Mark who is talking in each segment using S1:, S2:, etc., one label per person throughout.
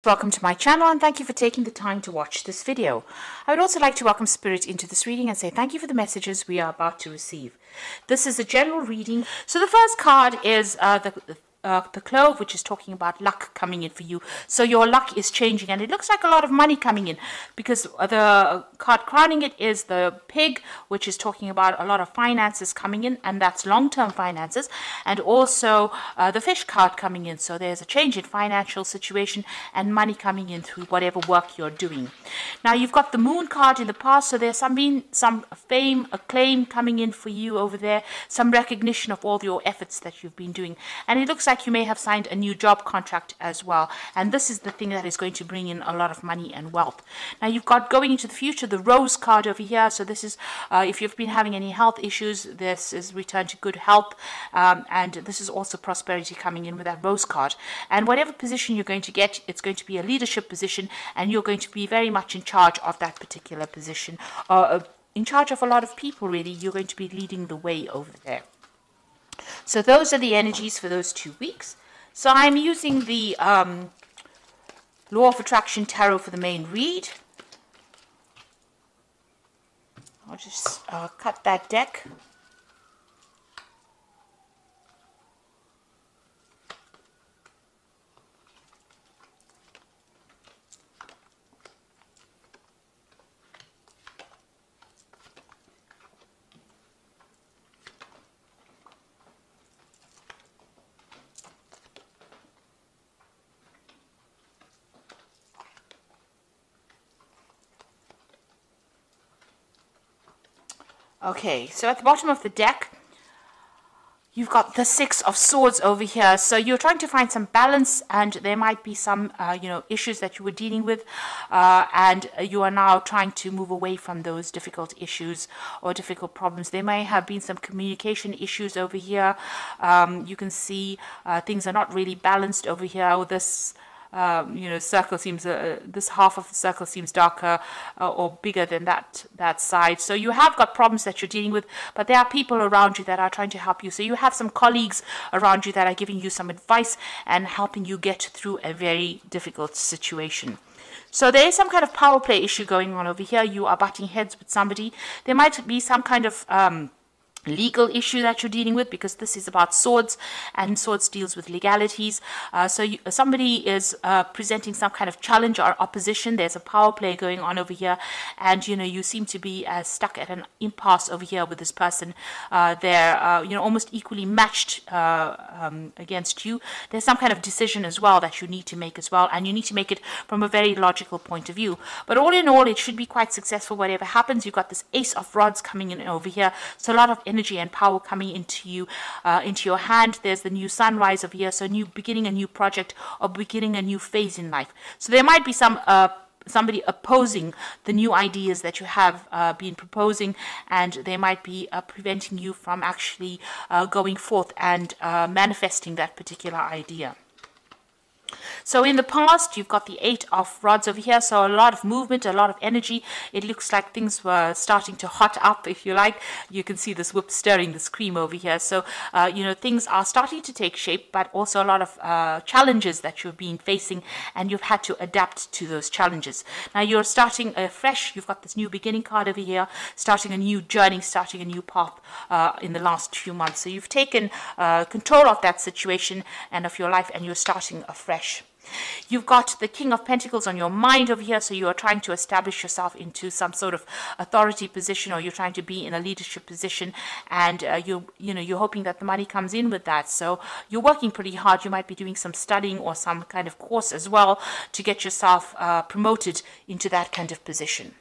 S1: Welcome to my channel and thank you for taking the time to watch this video. I would also like to welcome Spirit into this reading and say thank you for the messages we are about to receive. This is a general reading. So the first card is the clove, which is talking about luck coming in for you. So your luck is changing and it looks like a lot of money coming in, because the card crowning it is the pig, which is talking about a lot of finances coming in, and that's long-term finances, and also the fish card coming in. So there's a change in financial situation and money coming in through whatever work you're doing. Now you've got the moon card in the past, so there's some fame, acclaim coming in for you over there, some recognition of all your efforts that you've been doing, and it looks like you may have signed a new job contract as well, and this is the thing that is going to bring in a lot of money and wealth. Now you've got, going into the future, the rose card over here. So this is if you've been having any health issues, this is return to good health, and this is also prosperity coming in with that rose card. And whatever position you're going to get, it's going to be a leadership position, and you're going to be very much in charge of that particular position, in charge of a lot of people. Really, you're going to be leading the way over there. So those are the energies for those 2 weeks. So I'm using the Law of Attraction Tarot for the main read. I'll just cut that deck. Okay, so at the bottom of the deck, you've got the Six of Swords over here. So you're trying to find some balance, and there might be some, issues that you were dealing with, and you are now trying to move away from those difficult issues or difficult problems. There may have been some communication issues over here. You can see things are not really balanced over here. This circle seems, this half of the circle seems darker or bigger than that side. So you have got problems that you're dealing with, but there are people around you that are trying to help you. So you have some colleagues around you that are giving you some advice and helping you get through a very difficult situation. So there is some kind of power play issue going on over here. You are butting heads with somebody. There might be some kind of legal issue that you're dealing with, because this is about swords, and swords deals with legalities. Somebody is presenting some kind of challenge or opposition. There's a power play going on over here, and you seem to be stuck at an impasse over here with this person. They're almost equally matched against you. There's some kind of decision as well that you need to make as well, and you need to make it from a very logical point of view. But all in all, it should be quite successful whatever happens. You've got this Ace of Rods coming in over here, so a lot of energy and power coming into you, into your hand. There's the new sunrise over here, so new beginning, a new project, or beginning a new phase in life. So there might be some somebody opposing the new ideas that you have been proposing, and they might be preventing you from actually going forth and manifesting that particular idea. So in the past, you've got the Eight of Rods over here, so a lot of movement, a lot of energy. It looks like things were starting to hot up, if you like. You can see this whip stirring this cream over here. So, things are starting to take shape, but also a lot of challenges that you've been facing, and you've had to adapt to those challenges. Now you're starting fresh. You've got this new beginning card over here, starting a new journey, starting a new path in the last few months. So you've taken control of that situation and of your life, and you're starting afresh. You've got the King of Pentacles on your mind over here, so you are trying to establish yourself into some sort of authority position, or you're trying to be in a leadership position, and you're hoping that the money comes in with that. So you're working pretty hard. You might be doing some studying or some kind of course as well to get yourself promoted into that kind of position.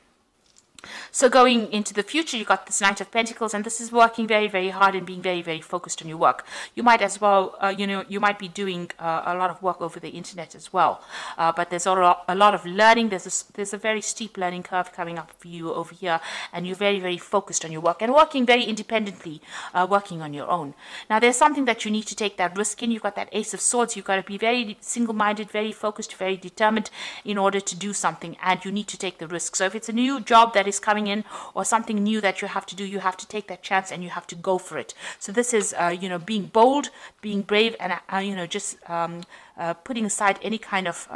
S1: So going into the future, you've got this Knight of Pentacles, and this is working very, very hard and being very, very focused on your work. You might as well, you might be doing a lot of work over the internet as well. But there's a lot of learning. There's a very steep learning curve coming up for you over here, and you're very, very focused on your work and working very independently, working on your own. Now, there's something that you need to take that risk in. You've got that Ace of Swords. You've got to be very single-minded, very focused, very determined in order to do something, and you need to take the risk. So if it's a new job that is coming in, or something new that you have to do, you have to take that chance and you have to go for it. So this is being bold, being brave, and just putting aside any kind of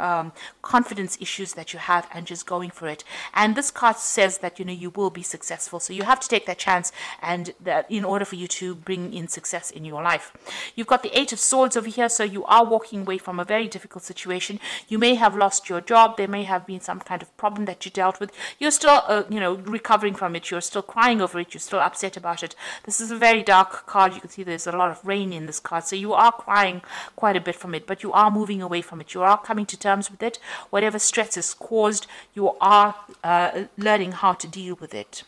S1: confidence issues that you have and just going for it. And this card says that, you know, you will be successful. So you have to take that chance, and that in order for you to bring in success in your life. You've got the Eight of Swords over here. So you are walking away from a very difficult situation. You may have lost your job. There may have been some kind of problem that you dealt with. You're still, you know, recovering from it. You're still crying over it. You're still upset about it. This is a very dark card. You can see there's a lot of rain in this card. So you are crying quite a bit from it, but you are moving away from it. You are coming to terms with it. Whatever stress is caused, you are learning how to deal with it.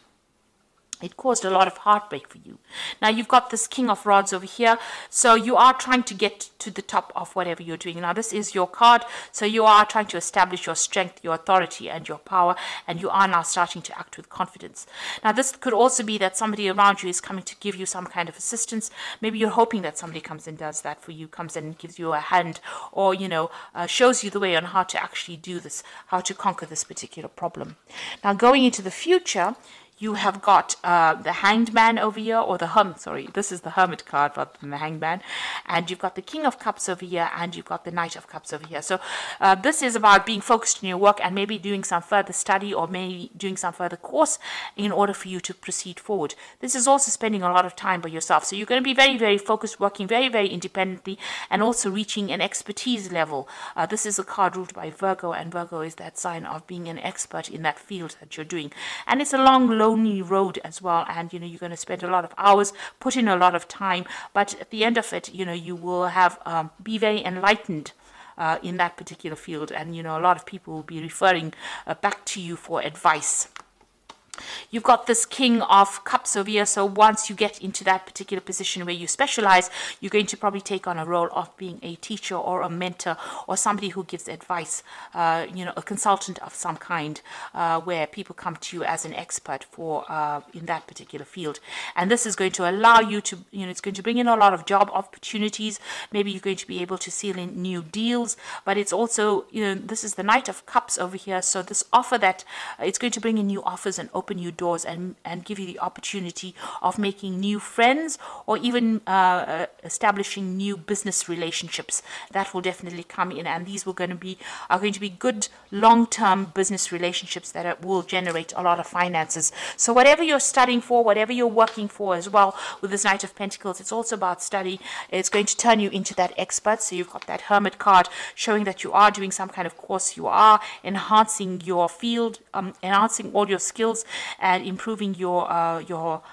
S1: It caused a lot of heartbreak for you. Now you've got this King of Rods over here. So you are trying to get to the top of whatever you're doing. Now this is your card. So you are trying to establish your strength, your authority, and your power. And you are now starting to act with confidence. Now this could also be that somebody around you is coming to give you some kind of assistance. Maybe you're hoping that somebody comes and does that for you, comes in and gives you a hand, or, you know, shows you the way on how to actually do this, how to conquer this particular problem. Now going into the future, you have got the Hanged Man over here, or the this is the Hermit card rather than the Hanged Man. And you've got the King of Cups over here, and you've got the Knight of Cups over here. So this is about being focused in your work and maybe doing some further study or maybe doing some further course in order for you to proceed forward. This is also spending a lot of time by yourself. So you're going to be very, very focused, working very, very independently, and also reaching an expertise level. This is a card ruled by Virgo, and Virgo is that sign of being an expert in that field that you're doing. And it's a long, lonely road as well, and you know, you're going to spend a lot of hours, put in a lot of time, but at the end of it, you know, you will have be very enlightened in that particular field, and you know, a lot of people will be referring back to you for advice. You've got this King of Cups over here. So once you get into that particular position where you specialize, you're going to probably take on a role of being a teacher or a mentor or somebody who gives advice, you know, a consultant of some kind, where people come to you as an expert for in that particular field. And this is going to allow you to, you know, it's going to bring in a lot of job opportunities. Maybe you're going to be able to seal in new deals, but it's also, you know, this is the Knight of Cups over here. So this offer that it's going to bring in new offers and open new doors and give you the opportunity of making new friends or even establishing new business relationships. That will definitely come in, and these are going to be good long-term business relationships that will generate a lot of finances. So whatever you're studying for, whatever you're working for as well, with this Knight of Pentacles, it's also about study. It's going to turn you into that expert. So you've got that Hermit card showing that you are doing some kind of course, you are enhancing your field, enhancing all your skills and improving your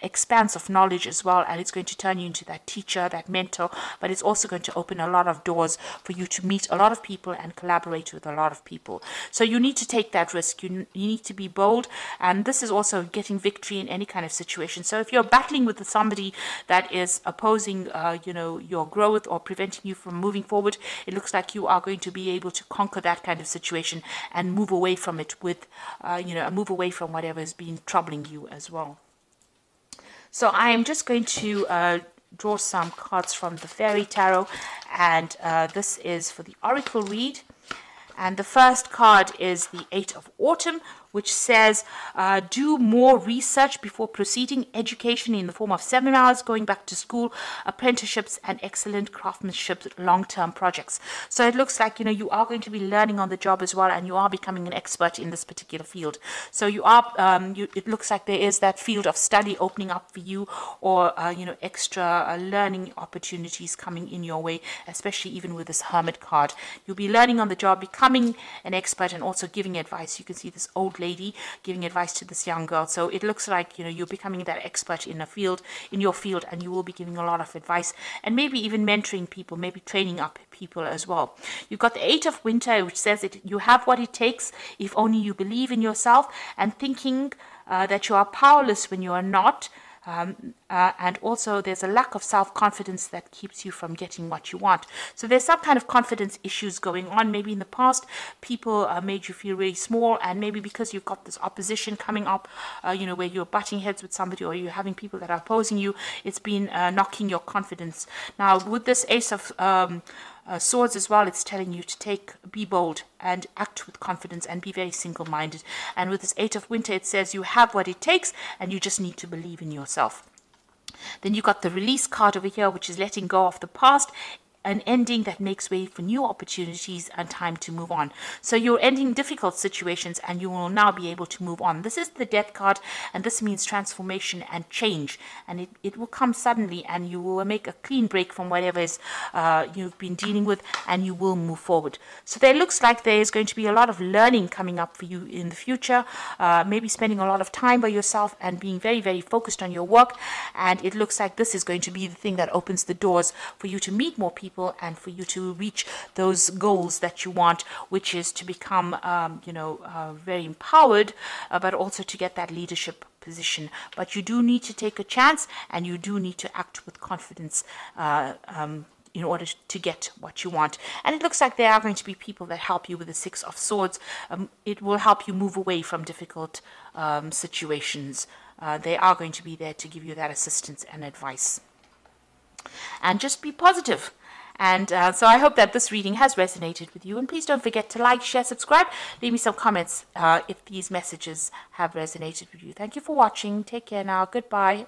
S1: expanse of knowledge as well, and it's going to turn you into that teacher, that mentor, but it's also going to open a lot of doors for you to meet a lot of people and collaborate with a lot of people. So you need to take that risk. You need to be bold, and this is also getting victory in any kind of situation. So if you're battling with somebody that is opposing you know, your growth or preventing you from moving forward, it looks like you are going to be able to conquer that kind of situation and move away from it with you know, move away from whatever has been troubling you as well. So I am just going to draw some cards from the Fairy Tarot, and this is for the Oracle read. And the first card is the Eight of Autumn, which says, do more research before proceeding. Education in the form of seminars, going back to school, apprenticeships, and excellent craftsmanship long-term projects. So it looks like, you know, you are going to be learning on the job as well, and you are becoming an expert in this particular field. So you are, it looks like there is that field of study opening up for you, or, you know, extra learning opportunities coming in your way, especially even with this Hermit card. You'll be learning on the job, becoming an expert, and also giving advice. You can see this old lady giving advice to this young girl. So it looks like, you know, you're becoming that expert in a field, in your field, and you will be giving a lot of advice and maybe even mentoring people, maybe training up people as well. You've got the Eight of Winter, which says that you have what it takes if only you believe in yourself, and thinking that you are powerless when you are not. And also there's a lack of self-confidence that keeps you from getting what you want. So there's some kind of confidence issues going on. Maybe in the past people made you feel really small, and maybe because you've got this opposition coming up, you know, where you're butting heads with somebody or you're having people that are opposing you, it's been knocking your confidence. Now with this Ace of Swords as well, it's telling you to be bold and act with confidence and be very single-minded. And with this Eight of Winter, it says you have what it takes and you just need to believe in yourself. Then you've got the Release card over here, which is letting go of the past. an ending that makes way for new opportunities and time to move on. So you're ending difficult situations and you will now be able to move on. This is the Death card, and this means transformation and change. And it will come suddenly, and you will make a clean break from whatever is you've been dealing with, and you will move forward. So there looks like there is going to be a lot of learning coming up for you in the future, maybe spending a lot of time by yourself and being very, very focused on your work. And it looks like this is going to be the thing that opens the doors for you to meet more people and for you to reach those goals that you want, which is to become, very empowered, but also to get that leadership position. But you do need to take a chance, and you do need to act with confidence in order to get what you want. And it looks like there are going to be people that help you with the Six of Swords. It will help you move away from difficult situations. They are going to be there to give you that assistance and advice. And just be positive. And so I hope that this reading has resonated with you. And please don't forget to like, share, subscribe. Leave me some comments if these messages have resonated with you. Thank you for watching. Take care now. Goodbye.